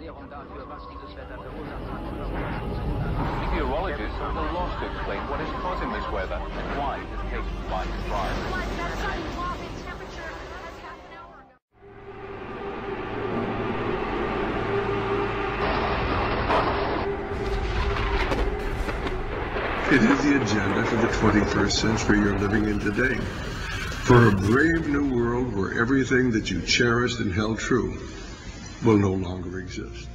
Meteorologists are at a loss to explain what is causing this weather and why it has taken by surprise. It is the agenda for the 21st century you're living in today. For a brave new world where everything that you cherished and held true will no longer exist.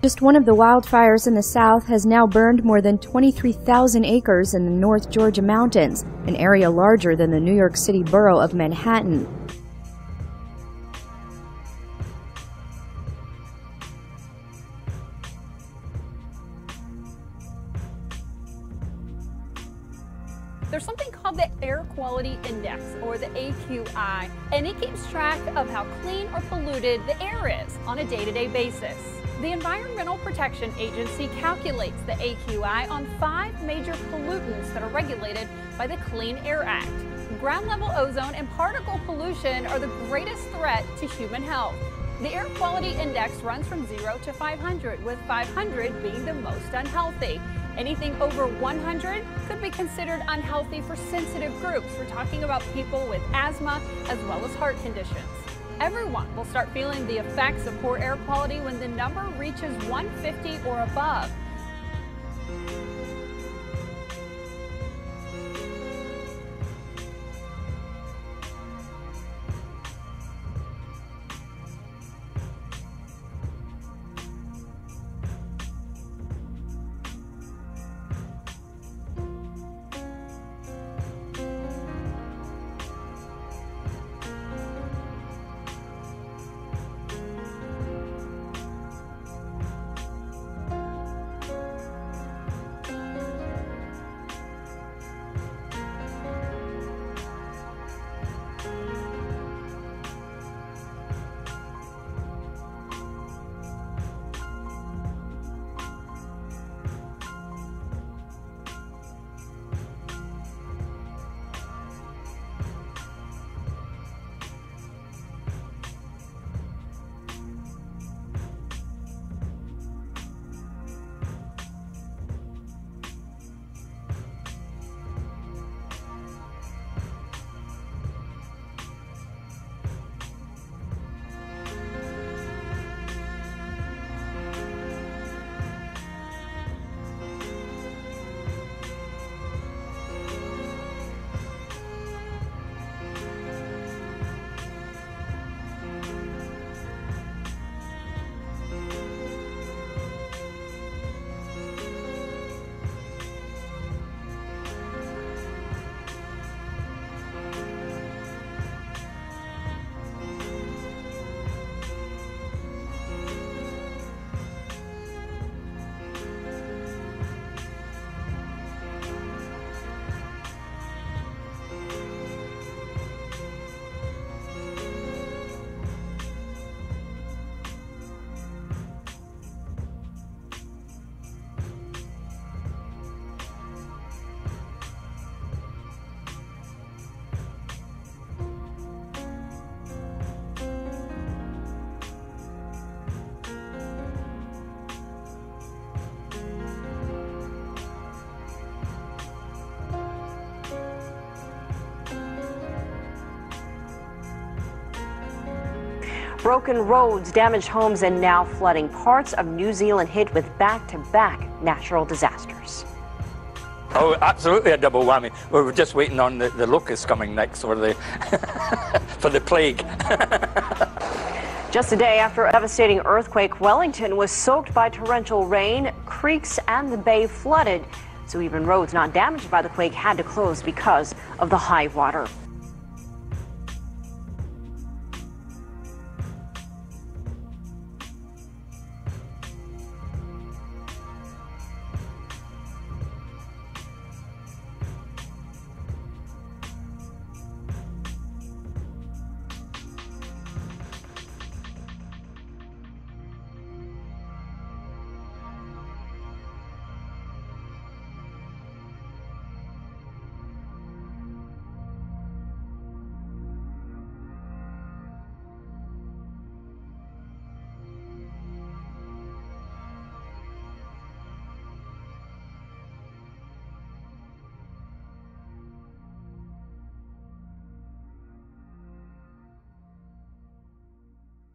Just one of the wildfires in the south has now burned more than 23,000 acres in the North Georgia mountains, an area larger than the New York City borough of Manhattan. There's something called the Air Quality Index, or the AQI, and it keeps track of how clean or polluted the air is on a day-to-day basis. The Environmental Protection Agency calculates the AQI on 5 major pollutants that are regulated by the Clean Air Act. Ground-level ozone and particle pollution are the greatest threat to human health. The Air Quality Index runs from 0 to 500, with 500 being the most unhealthy. Anything over 100 could be considered unhealthy for sensitive groups. We're talking about people with asthma as well as heart conditions. Everyone will start feeling the effects of poor air quality when the number reaches 150 or above. Broken roads, damaged homes, and now flooding. Parts of New Zealand hit with back-to-back natural disasters. Oh, absolutely a double whammy. We were just waiting on the locusts coming next for the, for the plague. Just a day after a devastating earthquake, Wellington was soaked by torrential rain. Creeks and the bay flooded, so even roads not damaged by the quake had to close because of the high water.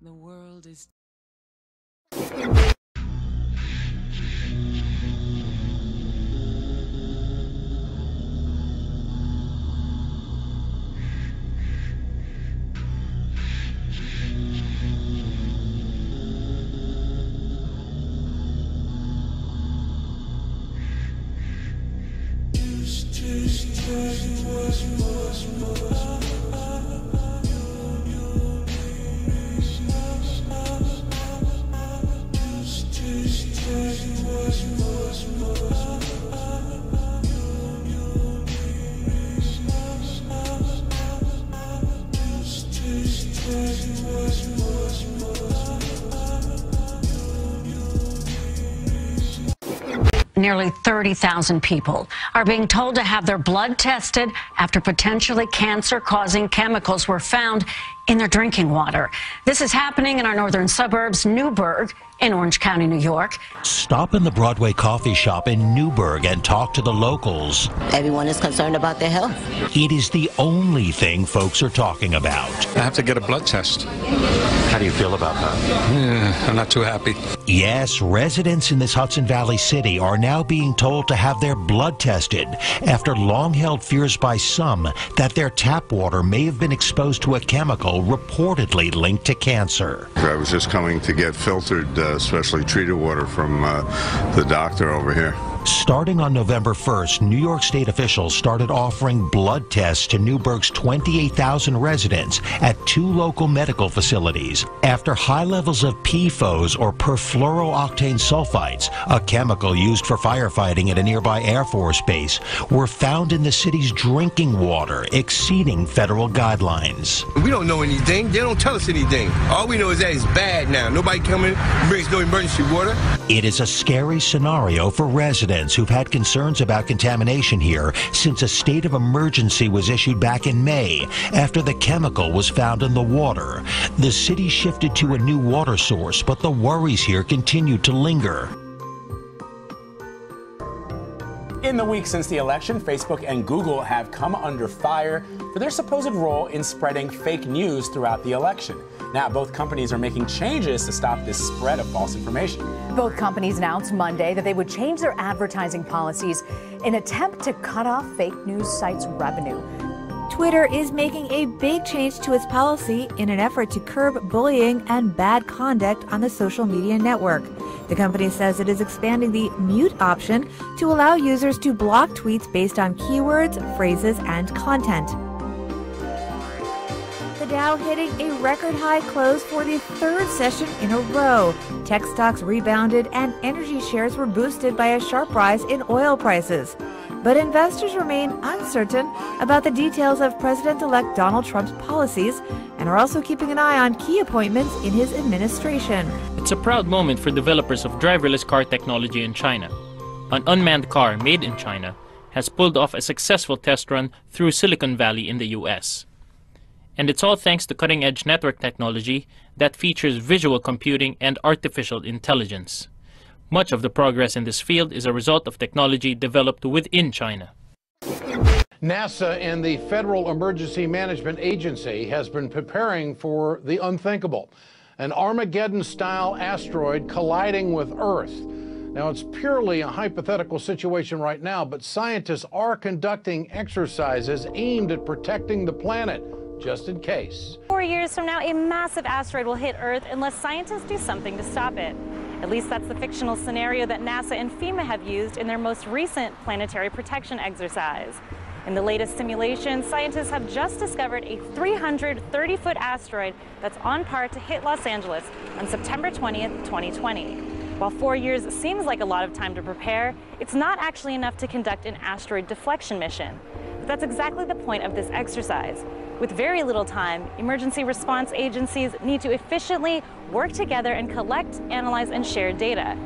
The world is Nearly 30,000 people are being told to have their blood tested after potentially cancer-causing chemicals were found in their drinking water. This is happening in our northern suburbs, Newburgh, in Orange County, New York. Stop in the Broadway coffee shop in Newburgh and talk to the locals. Everyone is concerned about their health. It is the only thing folks are talking about. I have to get a blood test. How do you feel about that? I'm not too happy. Yes, residents in this Hudson Valley city are now being told to have their blood tested after long-held fears by some that their tap water may have been exposed to a chemical reportedly linked to cancer. I was just coming to get filtered, specially treated water from the doctor over here. Starting on November 1st, New York State officials started offering blood tests to Newburgh's 28,000 residents at 2 local medical facilities after high levels of PFOS, or perfluorooctane sulfites, a chemical used for firefighting at a nearby Air Force base, were found in the city's drinking water, exceeding federal guidelines. We don't know anything. They don't tell us anything. All we know is that it's bad now. Nobody coming brings no emergency water. It is a scary scenario for residents who've had concerns about contamination here since a state of emergency was issued back in May after the chemical was found in the water. The city shifted to a new water source, but the worries here continue to linger. In the week since the election, Facebook and Google have come under fire for their supposed role in spreading fake news throughout the election. Now, both companies are making changes to stop this spread of false information. Both companies announced Monday that they would change their advertising policies in an attempt to cut off fake news sites' revenue. Twitter is making a big change to its policy in an effort to curb bullying and bad conduct on the social media network. The company says it is expanding the mute option to allow users to block tweets based on keywords, phrases, and content. The Dow hitting a record high close for the 3rd session in a row. Tech stocks rebounded and energy shares were boosted by a sharp rise in oil prices. But investors remain uncertain about the details of President-elect Donald Trump's policies and are also keeping an eye on key appointments in his administration. It's a proud moment for developers of driverless car technology in China. An unmanned car made in China has pulled off a successful test run through Silicon Valley in the US. And it's all thanks to cutting-edge network technology that features visual computing and artificial intelligence. Much of the progress in this field is a result of technology developed within China. NASA and the Federal Emergency Management Agency has been preparing for the unthinkable, an Armageddon-style asteroid colliding with Earth. Now, it's purely a hypothetical situation right now, but scientists are conducting exercises aimed at protecting the planet, just in case. 4 years from now, a massive asteroid will hit Earth unless scientists do something to stop it. At least that's the fictional scenario that NASA and FEMA have used in their most recent planetary protection exercise. In the latest simulation, scientists have just discovered a 330-foot asteroid that's on par to hit Los Angeles on September 20th, 2020. While 4 years seems like a lot of time to prepare, it's not actually enough to conduct an asteroid deflection mission. But that's exactly the point of this exercise. With very little time, emergency response agencies need to efficiently work together and collect, analyze, and share data.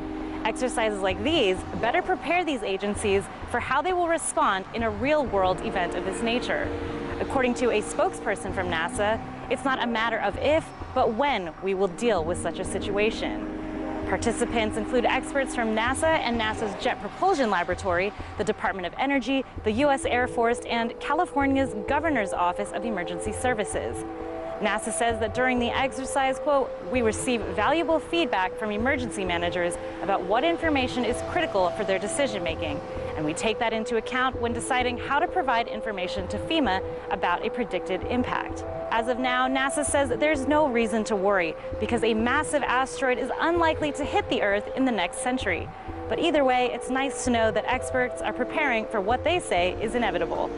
Exercises like these better prepare these agencies for how they will respond in a real-world event of this nature. According to a spokesperson from NASA, it's not a matter of if, but when we will deal with such a situation. Participants include experts from NASA and NASA's Jet Propulsion Laboratory, the Department of Energy, the U.S. Air Force, and California's Governor's Office of Emergency Services. NASA says that during the exercise, quote, we receive valuable feedback from emergency managers about what information is critical for their decision making. And we take that into account when deciding how to provide information to FEMA about a predicted impact. As of now, NASA says that there's no reason to worry because a massive asteroid is unlikely to hit the Earth in the next century. But either way, it's nice to know that experts are preparing for what they say is inevitable.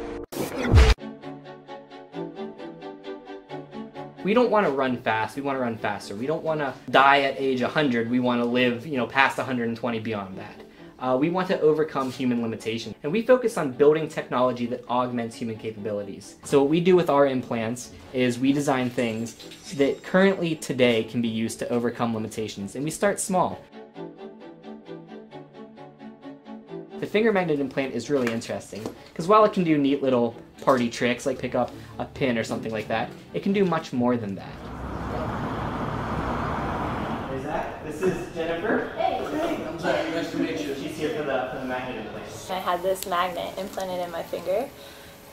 We don't want to run fast, we want to run faster. We don't want to die at age 100, we want to live, past 120 beyond that. We want to overcome human limitation, and we focus on building technology that augments human capabilities. So what we do with our implants is we design things that currently today can be used to overcome limitations, and we start small. The finger magnet implant is really interesting because while it can do neat little party tricks like pick up a pin or something like that, it can do much more than that. There's that. This is Jennifer. Hey, nice to meet you. She's here for the magnet implant. I had this magnet implanted in my finger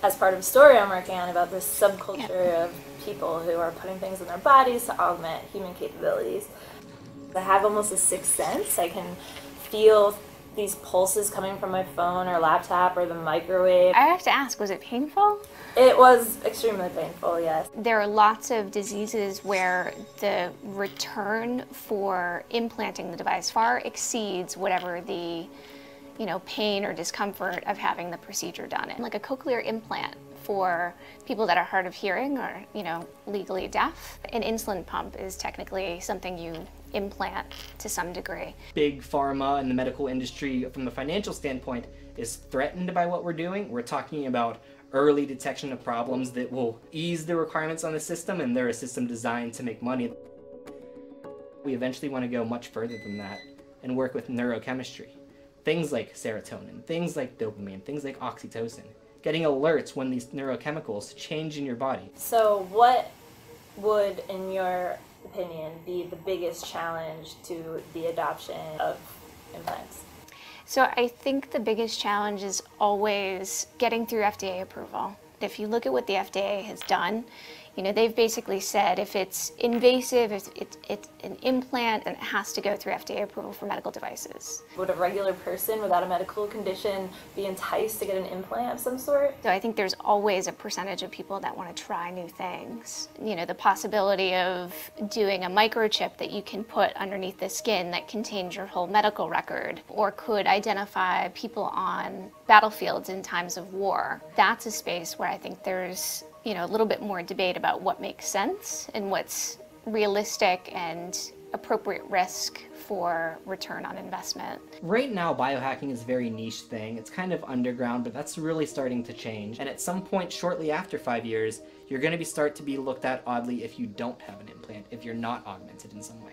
as part of a story I'm working on about this subculture of people who are putting things in their bodies to augment human capabilities. I have almost a sixth sense. I can feel these pulses coming from my phone or laptop or the microwave. I have to ask, was it painful? It was extremely painful, yes. There are lots of diseases where the return for implanting the device far exceeds whatever the pain or discomfort of having the procedure done. Like a cochlear implant for people that are hard of hearing or legally deaf, an insulin pump is technically something you implant to some degree. Big pharma and the medical industry from the financial standpoint is threatened by what we're doing. We're talking about early detection of problems that will ease the requirements on the system, and they're a system designed to make money. We eventually want to go much further than that and work with neurochemistry. Things like serotonin, things like dopamine, things like oxytocin. Getting alerts when these neurochemicals change in your body. So what would, in your opinion, be the biggest challenge to the adoption of implants? So I think the biggest challenge is always getting through FDA approval. If you look at what the FDA has done, they've basically said if it's invasive, if it's an implant, then it has to go through FDA approval for medical devices. Would a regular person without a medical condition be enticed to get an implant of some sort? So I think there's always a percentage of people that want to try new things. The possibility of doing a microchip that you can put underneath the skin that contains your whole medical record, or could identify people on battlefields in times of war. That's a space where I think there's a little bit more debate about what makes sense and what's realistic and appropriate risk for return on investment. Right now, biohacking is a very niche thing. It's kind of underground, but that's really starting to change. And at some point shortly after 5 years, you're going to start to be looked at oddly if you don't have an implant, if you're not augmented in some way.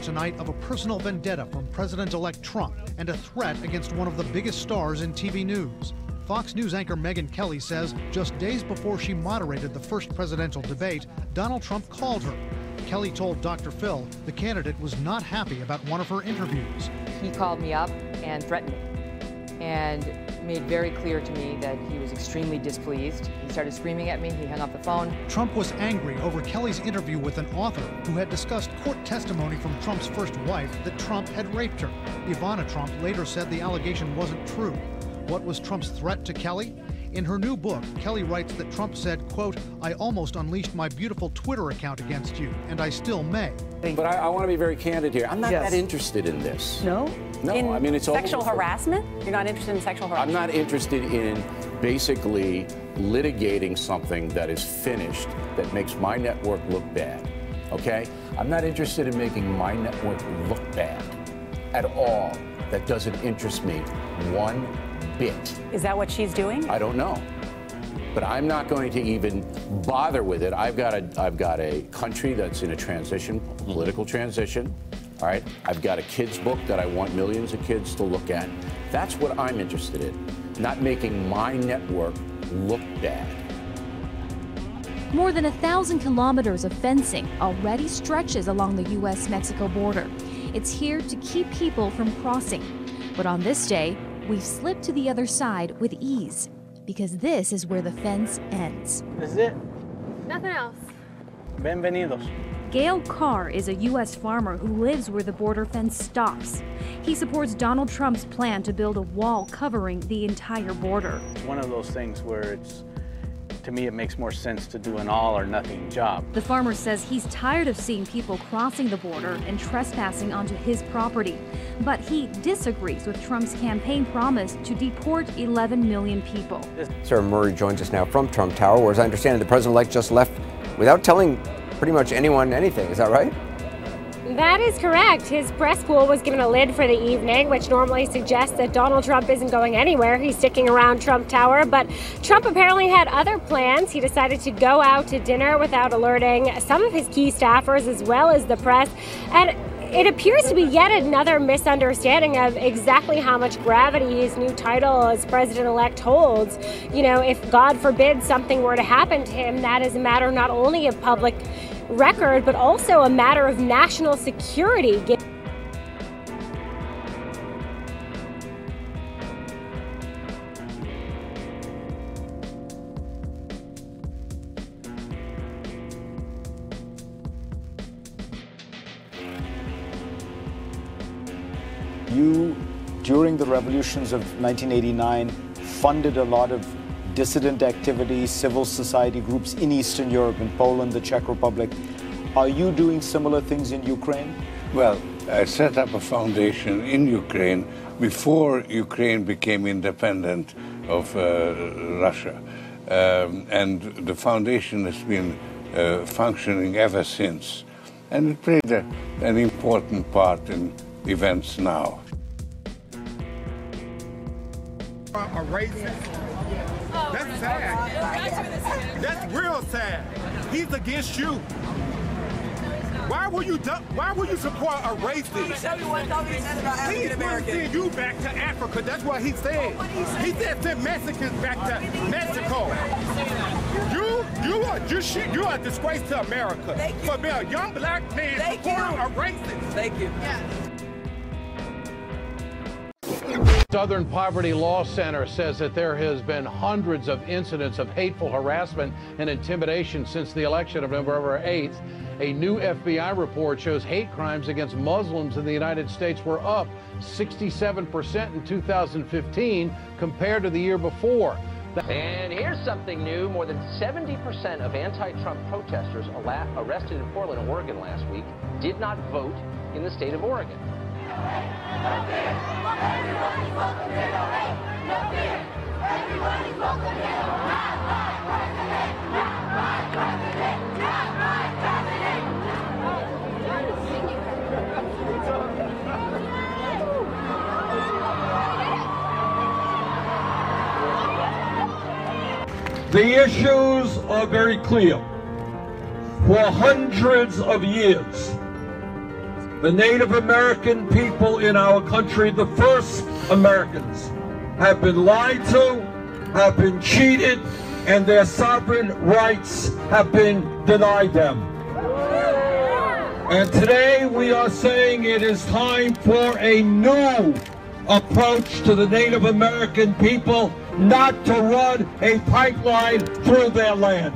Tonight of a personal vendetta from President-elect Trump and a threat against one of the biggest stars in TV news. Fox News anchor Megyn Kelly says just days before she moderated the first presidential debate, Donald Trump called her. Kelly told Dr. Phil the candidate was not happy about one of her interviews. He called me up and threatened me and made very clear to me that he was extremely displeased. He started screaming at me. He hung up the phone. Trump was angry over Kelly's interview with an author who had discussed court testimony from Trump's first wife that Trump had raped her. Ivana Trump later said the allegation wasn't true. What was Trump's threat to Kelly? In her new book, Kelly writes that Trump said, quote, "I almost unleashed my beautiful Twitter account against you, and I still may." But I want to be very candid here. I'm not that interested in this. No? No, I mean, it's sexual harassment? You're not interested in sexual harassment? I'm not interested in basically litigating something that is finished that makes my network look bad, okay? I'm not interested in making my network look bad at all. That doesn't interest me one bit. Is that what she's doing? I don't know. But I'm not going to even bother with it. I've got a country that's in a transition, political transition. All right, I've got a kid's book that I want millions of kids to look at. That's what I'm interested in, not making my network look bad. More than 1,000 kilometers of fencing already stretches along the U.S.-Mexico border. It's here to keep people from crossing. But on this day, we've slipped to the other side with ease, because this is where the fence ends. This is it. Nothing else. Bienvenidos. Gail Carr is a U.S. farmer who lives where the border fence stops. He supports Donald Trump's plan to build a wall covering the entire border. It's one of those things where it's, to me, it makes more sense to do an all or nothing job. The farmer says he's tired of seeing people crossing the border and trespassing onto his property. But he disagrees with Trump's campaign promise to deport 11 million people. Sarah Murray joins us now from Trump Tower, where, as I understand it, the president-elect just left without telling pretty much anyone anything. Is that right? That is correct. His press school was given a lid for the evening, which normally suggests that Donald Trump isn't going anywhere. He's sticking around Trump Tower, but Trump apparently had other plans. He decided to go out to dinner without alerting some of his key staffers as well as the press. And it appears to be yet another misunderstanding of exactly how much gravity his new title as president-elect holds. You know, if God forbid something were to happen to him, that is a matter not only of public record, but also a matter of national security. You, during the revolutions of 1989, funded a lot of dissident activities, civil society groups in Eastern Europe, in Poland, the Czech Republic. Are you doing similar things in Ukraine? Well, I set up a foundation in Ukraine before Ukraine became independent of Russia. And the foundation has been functioning ever since. And it played an important part in events now. A racist. That's sad. That's real sad. He's against you. Why will you support a racist? He's going to send you back to Africa. That's what he said. He said send Mexicans back to Mexico. You are a disgrace to America for being a young black man supporting a racist. Thank you. Southern Poverty Law Center says that there has been hundreds of incidents of hateful harassment and intimidation since the election of November 8th. A new FBI report shows hate crimes against Muslims in the United States were up 67% in 2015 compared to the year before. And here's something new. More than 70% of anti-Trump protesters arrested in Portland, Oregon last week did not vote in the state of Oregon. The issues are very clear. For hundreds of years, the Native American people in our country, the first Americans, have been lied to, have been cheated, and their sovereign rights have been denied them. And today we are saying it is time for a new approach to the Native American people, not to run a pipeline through their land.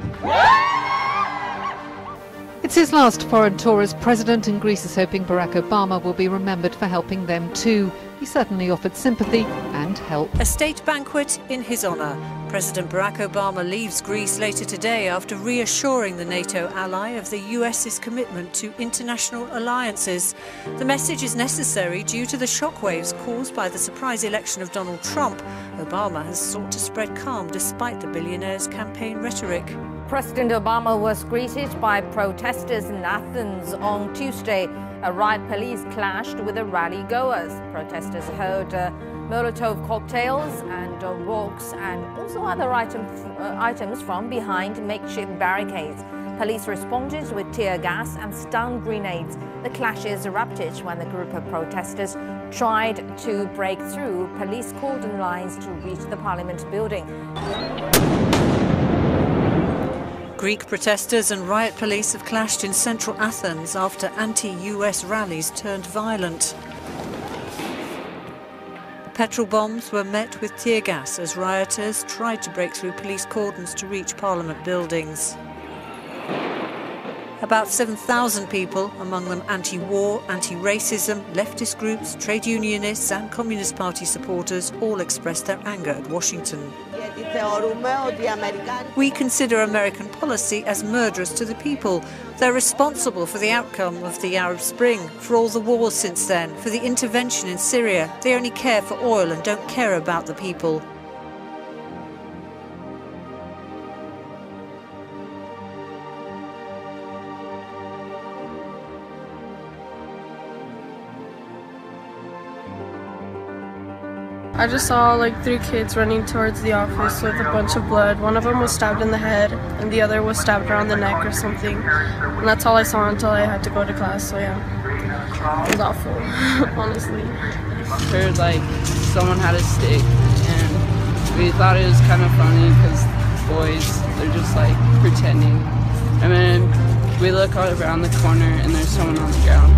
It's his last foreign tour as president, and Greece is hoping Barack Obama will be remembered for helping them too. he certainly offered sympathy and help. A state banquet in his honour. President Barack Obama leaves Greece later today after reassuring the NATO ally of the US's commitment to international alliances. The message is necessary due to the shockwaves caused by the surprise election of Donald Trump. Obama has sought to spread calm despite the billionaire's campaign rhetoric. President Obama was greeted by protesters in Athens on Tuesday. A riot police clashed with the rally-goers. Protesters hurled Molotov cocktails and rocks and also other items from behind makeshift barricades. Police responded with tear gas and stun grenades. The clashes erupted when a group of protesters tried to break through police cordon lines to reach the Parliament building. Greek protesters and riot police have clashed in central Athens after anti-US rallies turned violent. Petrol bombs were met with tear gas as rioters tried to break through police cordons to reach Parliament buildings. About 7,000 people, among them anti-war, anti-racism, leftist groups, trade unionists and Communist Party supporters, all expressed their anger at Washington. We consider American policy as murderous to the people. They're responsible for the outcome of the Arab Spring, for all the wars since then, for the intervention in Syria. They only care for oil and don't care about the people. I just saw like 3 kids running towards the office with a bunch of blood. One of them was stabbed in the head and the other was stabbed around the neck or something. And that's all I saw until I had to go to class, so yeah. It was awful, honestly. Heard like someone had a stick and we thought it was kind of funny because boys, they're just like pretending. And then we look all around the corner and there's someone on the ground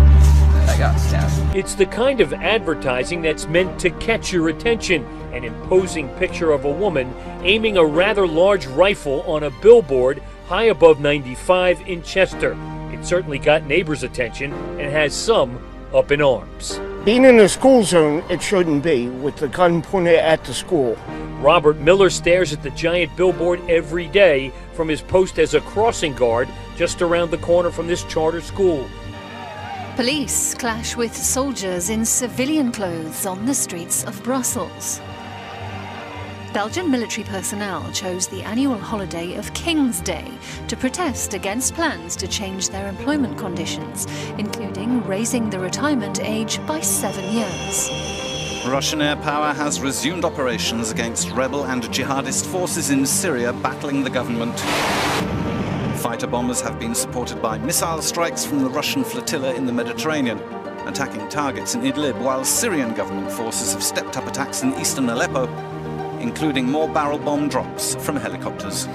that got stabbed. It's the kind of advertising that's meant to catch your attention. An imposing picture of a woman aiming a rather large rifle on a billboard high above 95 in Chester. It certainly got neighbors' attention and has some up in arms. Being in a school zone, it shouldn't be, with the gun pointed at the school. Robert Miller stares at the giant billboard every day from his post as a crossing guard just around the corner from this charter school. Police clash with soldiers in civilian clothes on the streets of Brussels. Belgian military personnel chose the annual holiday of King's Day to protest against plans to change their employment conditions, including raising the retirement age by 7 years. Russian air power has resumed operations against rebel and jihadist forces in Syria battling the government. Fighter bombers have been supported by missile strikes from the Russian flotilla in the Mediterranean, attacking targets in Idlib, while Syrian government forces have stepped up attacks in eastern Aleppo, including more barrel bomb drops from helicopters.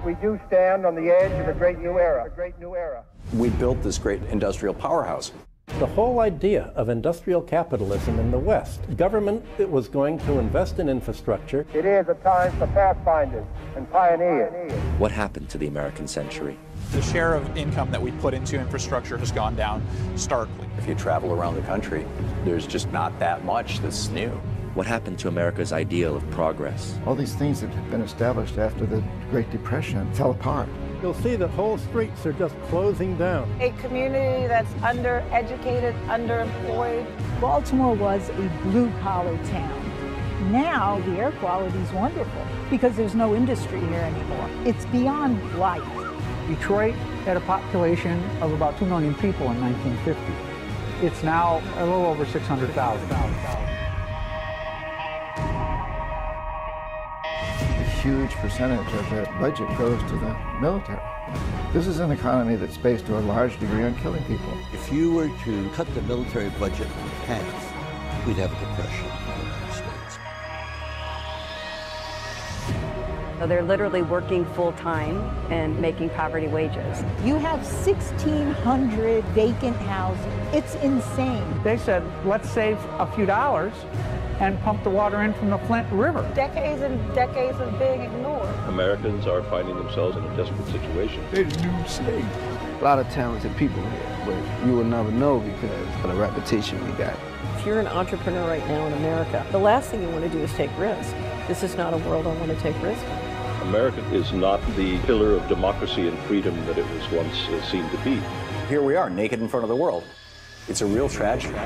We do stand on the edge of a great new era. We built this great industrial powerhouse. The whole idea of industrial capitalism in the West, government that was going to invest in infrastructure. It is a time for pathfinders and pioneers. What happened to the American century? The share of income that we put into infrastructure has gone down starkly. If you travel around the country, there's just not that much that's new. What happened to America's ideal of progress? All these things that had been established after the Great Depression fell apart. You'll see that whole streets are just closing down. A community that's undereducated, underemployed. Baltimore was a blue-collar town. Now the air quality is wonderful because there's no industry here anymore. It's beyond life. Detroit had a population of about 2 million people in 1950. It's now a little over 600,000. A huge percentage of the budget goes to the military. This is an economy that's based to a large degree on killing people. If you were to cut the military budget in half, we'd have a depression in the United States. So they're literally working full-time and making poverty wages. You have 1,600 vacant housing. It's insane. They said, let's save a few dollars and pump the water in from the Flint River. Decades and decades of being ignored. Americans are finding themselves in a desperate situation. There's new state. A lot of talented people here, but you will never know because of the reputation we got. If you're an entrepreneur right now in America, the last thing you want to do is take risks. This is not a world I want to take risks in. America is not the pillar of democracy and freedom that it was once seen to be. Here we are, naked in front of the world. It's a real tragedy.